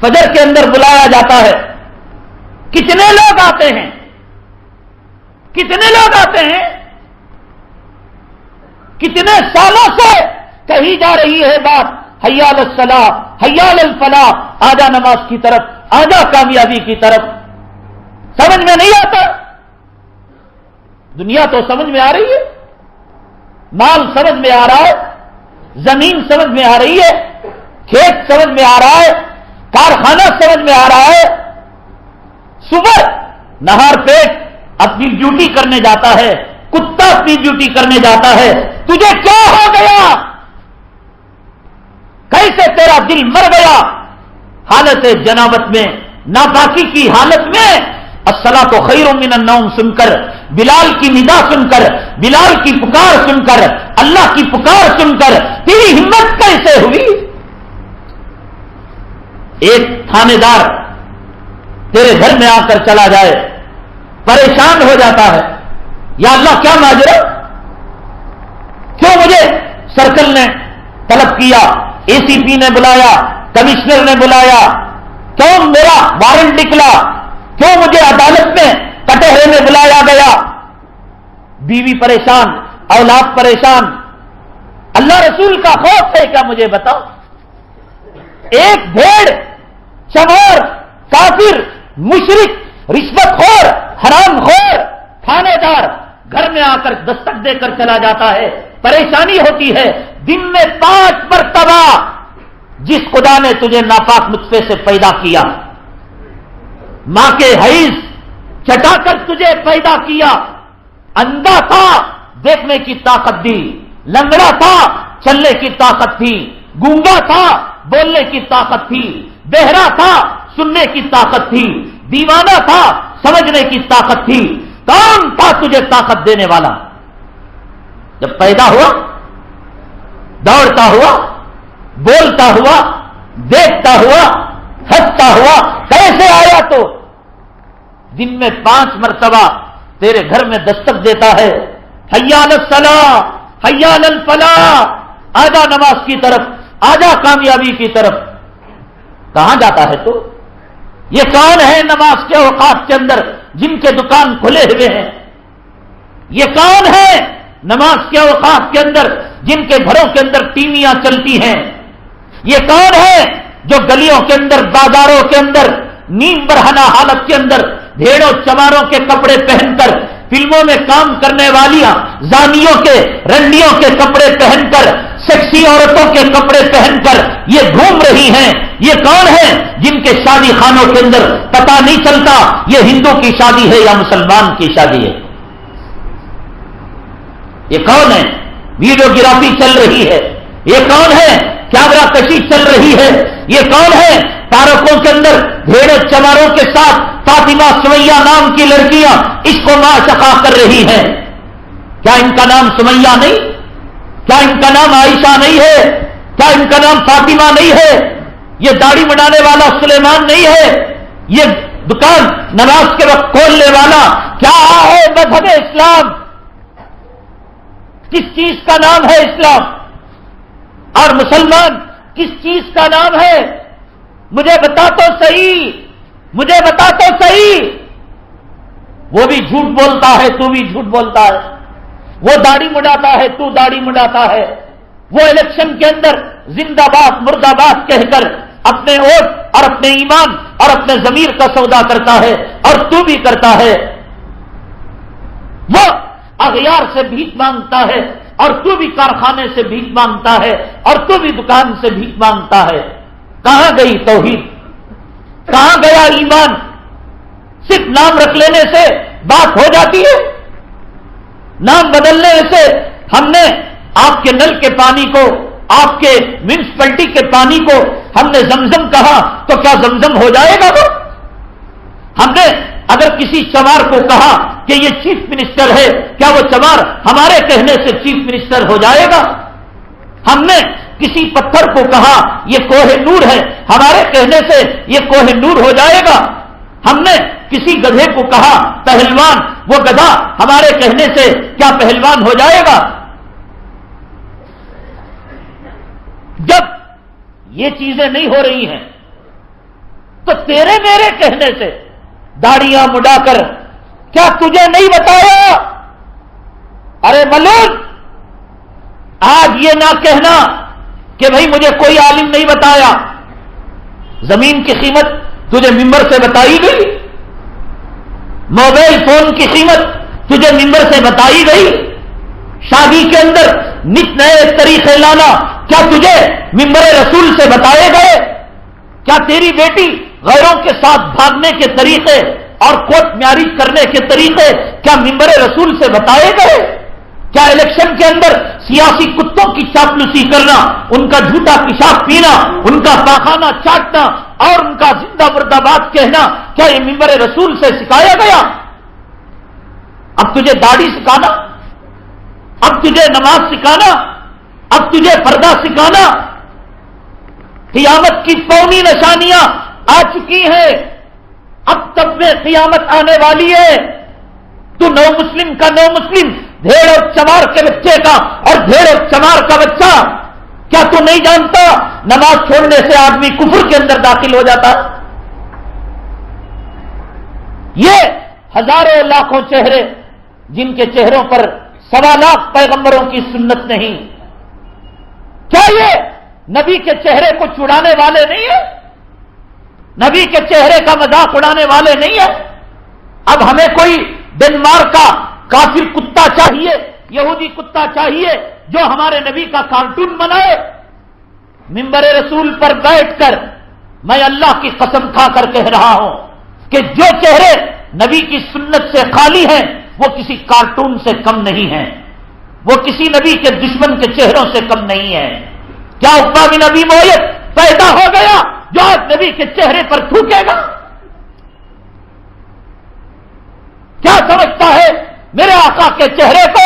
فجر کے اندر بلایا جاتا ہے. کتنے لوگ آتے ہیں؟ کتنے لوگ آتے ہیں؟ کتنے سالوں سے کہی جا رہی ہے بات، حی علی الصلاۃ، حی علی الفلاح، آجا نماز کی طرف، آجا کامیابی کی طرف. سمجھ میں نہیں آتا. دنیا تو سمجھ میں آ رہی ہے، مال سمجھ میں آ رہا ہے، زمین سمجھ میں آ رہی ہے، کھیت سمجھ میں آ رہا ہے، کارخانہ سمجھ میں آ رہا ہے. صبح نہار پیٹ اپنی ڈیوٹی کرنے جاتا ہے، کتا اپنی ڈیوٹی کرنے جاتا ہے. تجھے کیا ہو گیا؟ کیسے تیرا دل مر گیا؟ حالت جنابت میں، ناپاکی کی حالت میں الصلاۃ خیر من النوم سن کر، بلال کی ندا سن کر، بلال کی پکار سن کر، اللہ کی پکار سن کر تیری ہمت کیسے ہوئی؟ ایک تھانے دار تیرے گھر میں آ کر چلا جائے، پریشان ہو جاتا ہے، یا اللہ کیا ماجرا؟ کیوں مجھے سرکل نے طلب کیا، اے سی پی نے بلایا، کمشنر نے بلایا، کیوں میرا وارنٹ نکلا، کیوں مجھے عدالت میں کٹہرے میں بلایا گیا؟ بیوی پریشان، اولاد پریشان. اللہ رسول کا خوف ہے کیا؟ مجھے بتاؤ. ایک بھیڑ، چمور، کافر، مشرک، رشوت خور، حرام خور، تھانے دار گھر میں آ کر دستک دے کر چلا جاتا ہے. پریشانی ہوتی ہے. دن میں 5 مرتبہ جس خدا نے تجھے ناپاک نطفے سے پیدا کیا، ماں کے حیض چٹا کر تجھے پیدا کیا، اندھا تھا دیکھنے کی طاقت دی، لنگڑا تھا چلنے کی طاقت تھی، گونگا تھا بولنے کی طاقت تھی، بہرا تھا سننے کی طاقت تھی، دیوانہ تھا سمجھنے کی طاقت تھی. کون تھا تجھے طاقت دینے والا؟ جب پیدا ہوا، دوڑتا ہوا، بولتا ہوا، دیکھتا ہوا، ہنستا ہوا، کیسے آیا؟ تو دن میں 5 مرتبہ تیرے گھر میں دستک دیتا ہے، حی علی الصلاۃ، حی علی الفلاح، آجا نماز کی طرف، آجا کامیابی کی طرف. کہاں جاتا ہے تو؟ یہ کون ہے نماز کے اوقات کے اندر جن کے دکان کھلے ہوئے ہیں؟ یہ کون ہے نماز کے اوقات کے اندر جن کے گھروں کے اندر ٹیویاں چلتی ہیں؟ یہ کون ہے جو گلیوں کے اندر، بازاروں کے اندر، نیم برہنہ حالت کے اندر بھیڑوں چماروں کے کپڑے پہن کر، فلموں میں کام کرنے والیاں زانیوں کے، رنڈیوں کے کپڑے پہن کر، سیکسی عورتوں کے کپڑے پہن کر یہ گھوم رہی ہیں؟ یہ کون ہے جن کے شادی خانوں کے اندر پتہ نہیں چلتا یہ ہندو کی شادی ہے یا مسلمان کی شادی ہے؟ یہ کون ہے؟ ویڈیوگرافی چل رہی ہے. یہ کون ہے؟ کیمرہ کشی چل رہی ہے. یہ کون ہے؟ پارکوں کے اندر بھیڑوں چماروں کے ساتھ فاطمہ سمیہ نام کی لڑکیاں عشق و معشقہ کر رہی ہیں. کیا ان کا نام سمیہ نہیں؟ کیا ان کا نام عائشہ نہیں ہے؟ کیا ان کا نام فاطمہ نہیں ہے؟ یہ داڑھی بنانے والا سلیمان نہیں ہے؟ یہ دکان نماز کے وقت کھولنے والا کیا ہے مذہب اسلام؟ کس چیز کا نام ہے اسلام؟ اور مسلمان کس چیز کا نام ہے؟ مجھے بتا تو صحیح، مجھے بتا تو صحیح. وہ بھی جھوٹ بولتا ہے، تو بھی جھوٹ بولتا ہے. وہ داڑھی مڈاتا ہے، تو داڑھی مڈاتا ہے. وہ الیکشن کے اندر زندہ باد مرد آباد کہہ کر اپنے ووٹ اور اپنے ایمان اور اپنے ضمیر کا سودا کرتا ہے، اور تو بھی کرتا ہے. وہ اغیار سے بھیک مانگتا ہے، اور تو بھی کارخانے سے بھیک مانگتا ہے، اور تو بھی دکان سے بھیک مانگتا ہے. کہاں گئی توحید؟ کہاں گیا ایمان؟ صرف نام رکھ لینے سے بات ہو جاتی ہے؟ نام بدلنے سے ہم نے آپ کے نل کے پانی کو، آپ کے میونسپلٹی کے پانی کو ہم نے زمزم کہا تو کیا زمزم ہو جائے گا وہ؟ ہم نے اگر کسی چمار کو کہا کہ یہ چیف منسٹر ہے، کیا وہ چمار ہمارے کہنے سے چیف منسٹر ہو جائے گا؟ ہم نے کسی پتھر کو کہا یہ کوہ نور ہے، ہمارے کہنے سے یہ کوہ نور ہو جائے گا؟ ہم نے کسی گدھے کو کہا پہلوان، وہ گدھا ہمارے کہنے سے کیا پہلوان ہو جائے گا؟ جب یہ چیزیں نہیں ہو رہی ہیں تو تیرے میرے کہنے سے داڑیاں مڈا کر کیا تجھے نہیں بتایا؟ ارے ملون، آج یہ نہ کہنا کہ بھائی مجھے کوئی عالم نہیں بتایا. زمین کی قیمت تجھے ممبر سے بتائی گئی، موبائل فون کی قیمت تجھے ممبر سے بتائی گئی، شادی کے اندر نت نئے طریقے لانا کیا تجھے ممبر رسول سے بتائے گئے؟ کیا تیری بیٹی غیروں کے ساتھ بھاگنے کے طریقے اور کورٹ میرج کرنے کے طریقے کیا ممبر رسول سے بتائے گئے؟ کیا الیکشن کے اندر سیاسی کتوں کی چاپلوسی کرنا، ان کا جھوٹا پیشاب پینا، ان کا پاخانہ چاٹنا اور ان کا زندہ مردہ باد کہنا کیا یہ ممبر رسول سے سکھایا گیا؟ اب تجھے داڑھی سکھانا، اب تجھے نماز سکھانا، اب تجھے پردہ سکھانا. قیامت کی قومی نشانیاں آ چکی ہیں، اب تب میں قیامت آنے والی ہے. تو نو مسلم کا نو مسلم، بھیڑ اور چمار کے بچے کا اور بھیڑ اور چمار کا بچہ، کیا تو نہیں جانتا نماز چھوڑنے سے آدمی کفر کے اندر داخل ہو جاتا؟ یہ ہزاروں لاکھوں چہرے جن کے چہروں پر 1.25 لاکھ پیغمبروں کی سنت نہیں، کیا یہ نبی کے چہرے کو چھڑانے والے نہیں ہیں؟ نبی کے چہرے کا مذاق اڑانے والے نہیں ہیں؟ اب ہمیں کوئی ڈنمارک کا کافر کتا چاہیے، یہودی کتا چاہیے جو ہمارے نبی کا کارٹون بنائے؟ ممبر رسول پر بیٹھ کر میں اللہ کی قسم کھا کر کہہ رہا ہوں کہ جو چہرے نبی کی سنت سے خالی ہیں وہ کسی کارٹون سے کم نہیں ہیں، وہ کسی نبی کے دشمن کے چہروں سے کم نہیں ہیں. کیا عقبہ بن ابی معیط پیدا ہو گیا جو آج نبی کے چہرے پر تھوکے گا؟ کیا سمجھتا ہے میرے آقا کے چہرے کو